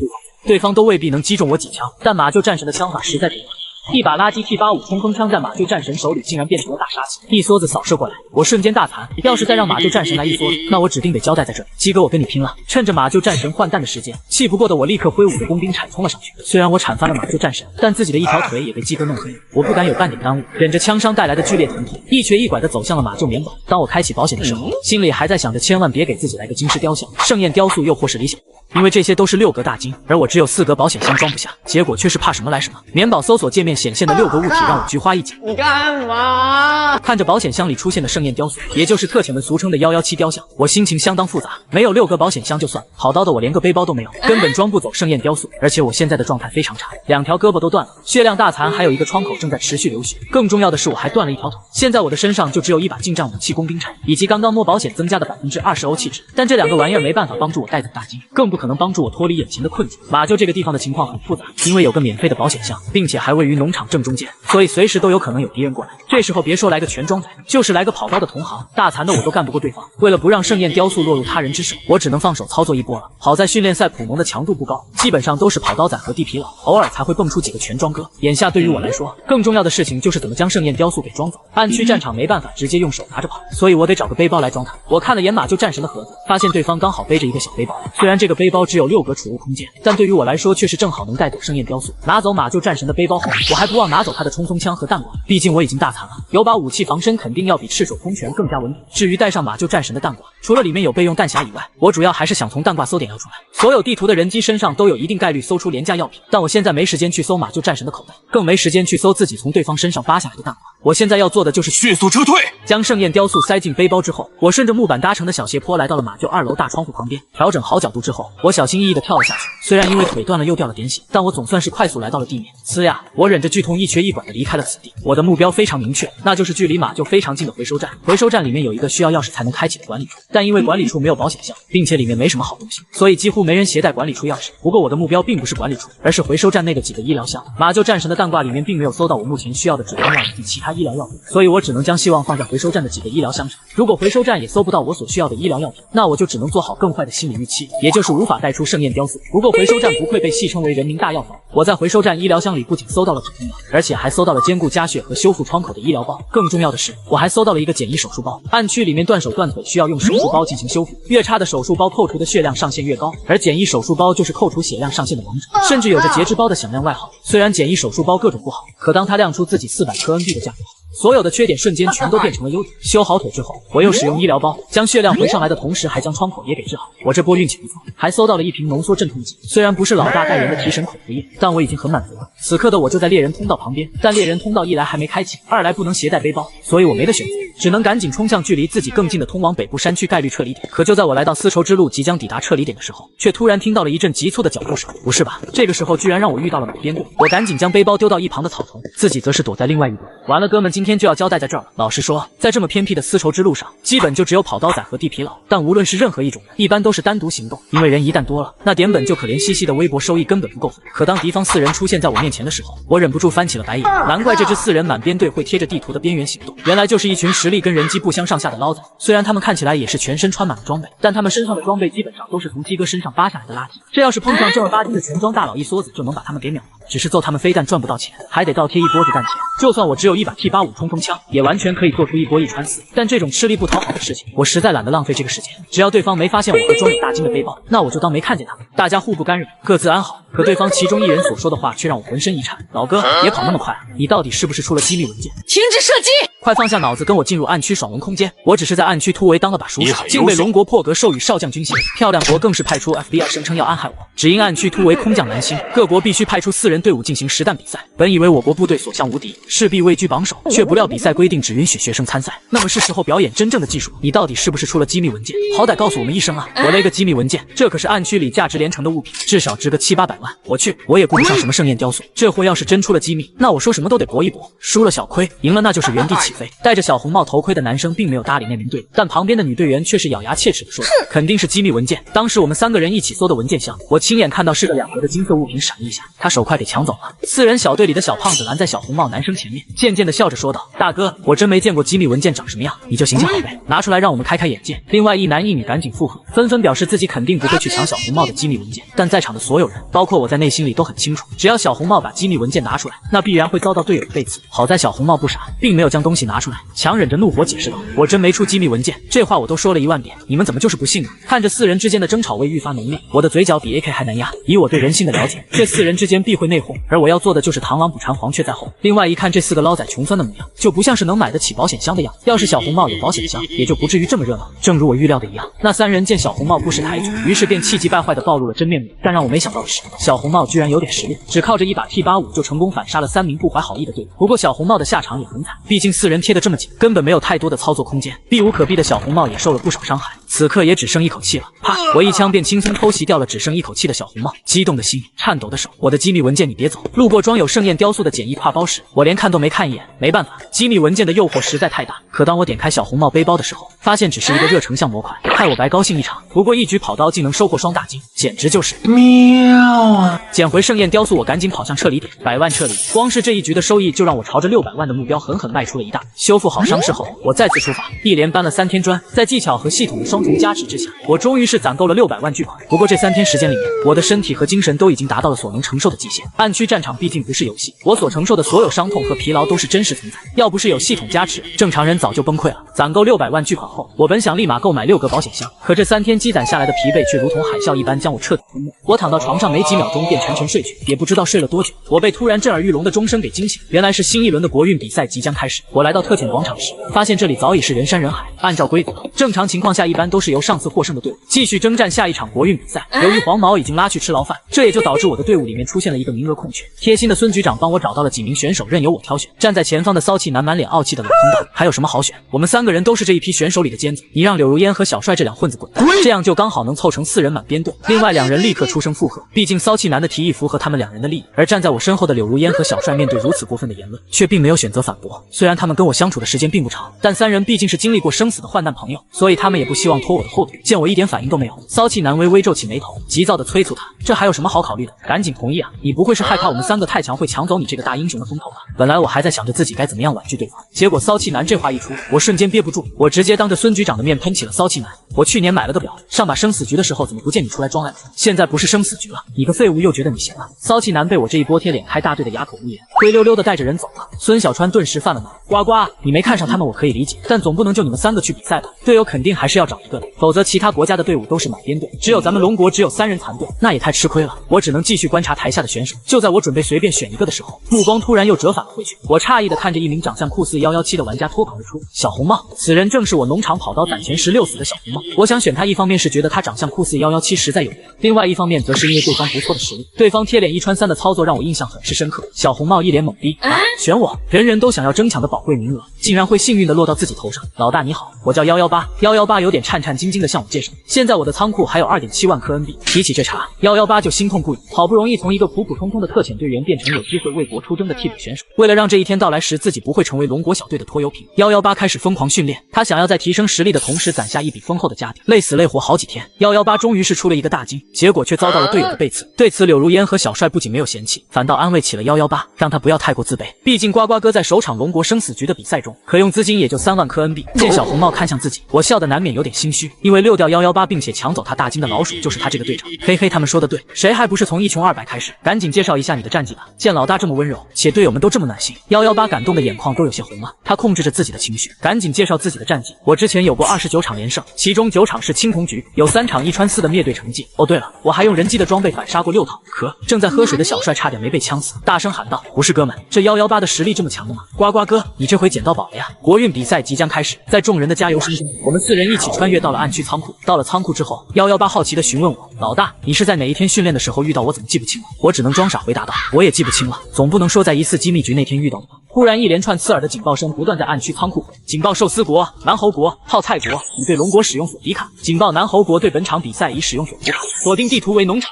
对方都未必能击中我几枪，但马厩战神的枪法实在挺一把垃圾 T85 冲锋枪在马厩战神手里竟然变成了大杀器，一梭子扫射过来，我瞬间大残。要是再让马厩战神来一梭子，那我指定得交代在这里。鸡哥，我跟你拼了！趁着马厩战神换弹的时间，气不过的我立刻挥舞着工兵铲冲了上去。虽然我铲翻了马厩战神，但自己的一条腿也被鸡哥弄黑了。我不敢有半点耽误，忍着枪伤带来的剧烈疼痛，一瘸一拐地走向了马厩棉堡。当我开启保险的时候，心里还在想着千万别给自己来个金狮雕像、盛宴雕塑，又或是理想。因为这些都是6格大金，而我只有4格保险箱装不下，结果却是怕什么来什么。棉宝搜索界面显现的6格物体让我菊花一紧。你干嘛？看着保险箱里出现的盛宴雕塑，也就是特遣们俗称的117雕像，我心情相当复杂。没有6格保险箱就算，好刀的我连个背包都没有，根本装不走盛宴雕塑。而且我现在的状态非常差，2条胳膊都断了，血量大残，还有一个窗口正在持续流血。更重要的是，我还断了一条腿。现在我的身上就只有一把近战武器工兵铲，以及刚刚摸保险增加的20%欧气值。但这2个玩意儿没办法帮助我带走大金，更不可能帮助我脱离眼前的困境。马厩这个地方的情况很复杂，因为有个免费的保险箱，并且还位于农场正中间，所以随时都有可能有敌人过来。这时候别说来个全装载，就是来个跑刀的同行，大残的我都干不过对方。为了不让盛宴雕塑落入他人之手，我只能放手操作一波了。好在训练赛普农的强度不高，基本上都是跑刀仔和地皮佬，偶尔才会蹦出几个全装哥。眼下对于我来说，更重要的事情就是怎么将盛宴雕塑给装走。暗区战场没办法直接用手拿着跑，所以我得找个背包来装它。我看了眼马厩战神的盒子，发现对方刚好背着一个小背包，虽然这个背包只有6格储物空间，但对于我来说却是正好能带走盛宴雕塑。拿走马厩战神的背包后，我还不忘拿走他的冲锋枪和弹管，毕竟我已经大残了，有把武器防身肯定要比赤手空拳更加稳妥。至于带上马厩战神的弹挂，除了里面有备用弹匣以外，我主要还是想从弹挂搜点要出来。所有地图的人机身上都有一定概率搜出廉价药品，但我现在没时间去搜马厩战神的口袋，更没时间去搜自己从对方身上扒下来的弹挂。我现在要做的就是迅速撤退。将盛宴雕塑塞进背包之后，我顺着木板搭成的小斜坡来到了马厩2楼大窗户旁边。调整好角度之后，我小心翼翼地跳了下去。虽然因为腿断了又掉了点血，但我总算是快速来到了地面。呲呀！我忍着剧痛一瘸一拐地离开了此地。我的目标非常明确，那就是距离马厩非常近的回收站。回收站里面有一个需要钥匙才能开启的管理处，但因为管理处没有保险箱，并且里面没什么好东西，所以几乎没人携带管理处钥匙。不过我的目标并不是管理处，而是回收站内的几个医疗箱。马厩战神的弹挂里面并没有搜到我目前需要的止痛药以及其他医疗药品，所以我只能将希望放在回收站的几个医疗箱上。如果回收站也搜不到我所需要的医疗药品，那我就只能做好更坏的心理预期，也就是无法带出盛宴雕塑。不过回收站不愧被戏称为人民大药房，我在回收站医疗箱里不仅搜到了止痛药，而且还搜到了兼顾加血和修复窗口的医疗包。更重要的是，我还搜到了一个简易手术包。暗区里面断手断腿需要用手术包进行修复，越差的手术包扣除的血量上限越高，而简易手术包就是扣除血量上限的王者，甚至有着截肢包的响亮外号。虽然简易手术包各种不好，可当它亮出自己400科 NB 的价格，所有的缺点瞬间全都变成了优点。修好腿之后，我又使用医疗包将血量回上来的同时，还将窗口也给治好。我这波运气不错，还搜到了一瓶浓缩镇痛剂。虽然不是老大带人的提神口服液，但我已经很满足了。此刻的我就在猎人通道旁边，但猎人通道一来还没开启，二来不能携带背包，所以我没得选择，只能赶紧冲向距离自己更近的通往北部山区概率撤离点。可就在我来到丝绸之路即将抵达撤离点的时候，却突然听到了一阵急促的脚步声。不是吧？这个时候居然让我遇到了马编队。我赶紧将背包丢到一旁的草丛，自己则是躲在另外一边。完了，哥们，今天就要交代在这儿了。老实说，在这么偏僻的丝绸之路上，基本就只有跑刀仔和地皮佬，但无论是任何一种人，一般都是单独行动，因为人一旦多了，那点本就可怜兮兮的微薄收益根本不够分。可当敌方4人出现在我面前的时候，我忍不住翻起了白眼。难怪这支4人满编队会贴着地图的边缘行动，原来就是一群实力跟人机不相上下的捞仔。虽然他们看起来也是全身穿满了装备，但他们身上的装备基本上都是从鸡哥身上扒下来的垃圾。这要是碰上正儿八经的全装大佬一梭子，就能把他们给秒了。只是揍他们非但赚不到钱，还得倒贴一波子蛋钱。就算我只有一把 T85 冲锋枪，也完全可以做出一波一穿四。但这种吃力不讨好的事情，我实在懒得浪费这个时间。只要对方没发现我和装有大金的背包，那我就当没看见他们。大家互不干扰，各自安好。可对方其中一人所说的话却让我浑身一颤。老哥，别跑那么快，你到底是不是出了机密文件？停止射击！快放下脑子，跟我进入暗区爽文空间。我只是在暗区突围当了把熟手，竟被龙国破格授予少将军衔。漂亮国更是派出 FBI 声称要暗害我，只因暗区突围空降难星，各国必须派出4人队伍进行实弹比赛。本以为我国部队所向无敌，势必位居榜首，却不料比赛规定只允许学生参赛。那么是时候表演真正的技术，你到底是不是出了机密文件？好歹告诉我们一声啊！我勒个机密文件，这可是暗区里价值连城的物品，至少值个700-800万。我去，我也顾不上什么盛宴雕塑，这货要是真出了机密，那我说什么都得搏一搏。输了小亏，赢了那就是原地起飞。戴着小红帽头盔的男生并没有搭理那名队，但旁边的女队员却是咬牙切齿地说：“肯定是机密文件。”当时我们3个人一起搜的文件箱，我亲眼看到是个2格的金色物品，闪了一下，他手快给抢走了。4人小队里的小胖子拦在小红帽男生前面，渐渐地笑着说道：“大哥，我真没见过机密文件长什么样，你就行行好呗，拿出来让我们开开眼界。”另外一男一女赶紧附和，纷纷表示自己肯定不会去抢小红帽的机密文件。但在场的所有人，包括我在内心里都很清楚，只要小红帽把机密文件拿出来，那必然会遭到队友的背刺。好在小红帽不傻，并没有将东西拿出来，强忍着怒火解释道：“我真没出机密文件，这话我都说了1万遍，你们怎么就是不信呢？”看着4人之间的争吵味愈发浓烈，我的嘴角比 AK 还难压。以我对人性的了解，这4人之间必会内讧，而我要做的就是螳螂捕蝉，黄雀在后。另外一看这4个捞仔穷酸的模样，就不像是能买得起保险箱的样子。要是小红帽有保险箱，也就不至于这么热闹。正如我预料的一样，那3人见小红帽不识抬举，于是便气急败坏地暴露了真面目。但让我没想到的是，小红帽居然有点实力，只靠着一把 T85就成功反杀了3名不怀好意的队伍。不过小红帽的下场也很惨，毕竟4人贴得这么紧，根本没有太多的操作空间，避无可避的小红帽也受了不少伤害，此刻也只剩一口气了。啪！我一枪便轻松偷袭掉了只剩一口气的小红帽。激动的心，颤抖的手，我的机密文件你别走！路过装有盛宴雕塑的简易挎包时，我连看都没看一眼。没办法，机密文件的诱惑实在太大。可当我点开小红帽背包的时候，发现只是一个热成像模块，害我白高兴一场。不过一举跑刀竟能收获双大金，简直就是喵啊！捡回盛宴雕塑，我赶紧跑向撤离点，100万撤离。光是这一局的收益就让我朝着600万的目标狠狠迈出了一大步。修复好伤势后，我再次出发，一连搬了3天砖，在技巧和系统的双重加持之下，我终于是攒够了600万巨款。不过这3天时间里面，我的身体和精神都已经达到了所能承受的极限。暗区战场毕竟不是游戏，我所承受的所有伤痛和疲劳都是真实存在。要不是有系统加持，正常人早就崩溃了。攒够600万巨款后，我本想立马购买6个保险箱，可这3天积攒下来的疲惫却如同海啸一般将我彻底吞没。我躺到床上没几秒钟便沉沉睡去，也不知道睡了多久，我被突然震耳欲聋的钟声给惊醒。原来是新一轮的国运比赛即将开始。我来到特遣广场时，发现这里早已是人山人海。按照规则，正常情况下一般都是由上次获胜的队伍继续征战下一场国运比赛。由于黄毛已经拉去吃牢饭，这也就导致我的队伍里面出现了一个名额空缺。贴心的孙局长帮我找到了几名选手，任由我挑选。站在前方的骚气男满脸傲气的冷哼道：“还有什么好选？我们3个人都是这一批选手里的尖子，你让柳如烟和小帅这2混子滚蛋，这样就刚好能凑成4人满编队。”另外2人立刻出声附和，毕竟骚气男的提议符合他们2人的利益。而站在我身后的柳如烟和小帅面对如此过分的言论，却并没有选择反驳。虽然他们跟我相处的时间并不长，但3人毕竟是经历过生死的患难朋友，所以他们也不希望拖我的后腿。见我一点反应都没有，骚气男微微皱起眉头，急躁地催促他：“这还有什么好考虑的？赶紧同意啊！你不会是害怕我们3个太强会抢走你这个大英雄的风头吧？”本来我还在想着自己该怎么样婉拒对方，结果骚气男这话一出，我瞬间憋不住，我直接当着孙局长的面喷起了骚气男。我去年买了个表，上把生死局的时候怎么不见你出来装烂子？现在不是生死局了，你个废物又觉得你行了？骚气男被我这一波贴脸开大队的哑口无言，灰溜溜的带着人走了。孙小川顿时犯了恼：“呱呱，你没看上他们我可以理解，但总不能就你们3个去比赛吧？队友肯定还是要找一个的，否则其他国家的队伍都是满编队，只有咱们龙国只有3人残队，那也太吃亏了。”我只能继续观察台下的选手。就在我准备随便选一个的时候，目光突然又折返了回去。我诧异的看着一名长相酷似117的玩家脱口而出：“小红帽！”此人正是我农场跑刀攒钱16死的小红帽。我想选他，一方面是觉得他长相酷似117实在有缘，另外一方面则是因为对方不错的实力。对方贴脸1穿3的操作让我印象很是深刻。小红帽一脸懵逼：“啊，选我？人人都想要争抢的宝贵名额，竟然会幸运的落到自己头上。老大你好，我叫118。118有点颤颤兢兢的向我介绍，现在我的仓库还有2.7万颗 NB。提起这茬，118就心痛不已。好不容易从一个普普通通的特遣队员变成有机会为国出征的替补选手，为了让这一天到来时自己不会成为龙国小队的拖油瓶，118开始疯狂训练。他想要在提升实力的同时攒下一笔丰厚的家底，累死累活好几天，118终于是出了一个大金，结果却遭到了队友的背刺。对此，柳如烟和小帅不仅没有嫌弃，反倒安慰起了118，让他不要太过自卑。毕竟呱呱哥在首场龙国生死局的比赛中，可用资金也就3万颗 NB。见小红帽看向自己，我笑得难免有点心心虚，因为溜掉118并且抢走他大金的老鼠就是他这个队长。嘿嘿，他们说的对，谁还不是从1穷2白开始？赶紧介绍一下你的战绩吧。见老大这么温柔，且队友们都这么暖心，118感动的眼眶都有些红了。他控制着自己的情绪，赶紧介绍自己的战绩。我之前有过29场连胜，其中9场是青铜局，有3场1穿4的灭队成绩。哦对了，我还用人机的装备反杀过6套。可正在喝水的小帅差点没被呛死，大声喊道：“不是哥们，这118的实力这么强的吗？呱呱哥，你这回捡到宝了呀！”国运比赛即将开始，在众人的加油声中，我们4人一起穿越到了暗区仓库。到了仓库之后，118好奇地询问我：“老大，你是在哪一天训练的时候遇到我？怎么记不清了？”我只能装傻回答道：“我也记不清了，总不能说在一次机密局那天遇到的吧。”忽然，一连串刺耳的警报声不断在暗区仓库警报：寿司国、蛮猴国、泡菜国已对龙国使用锁敌卡。警报：南猴国对本场比赛已使用锁敌卡。锁定地图为农场。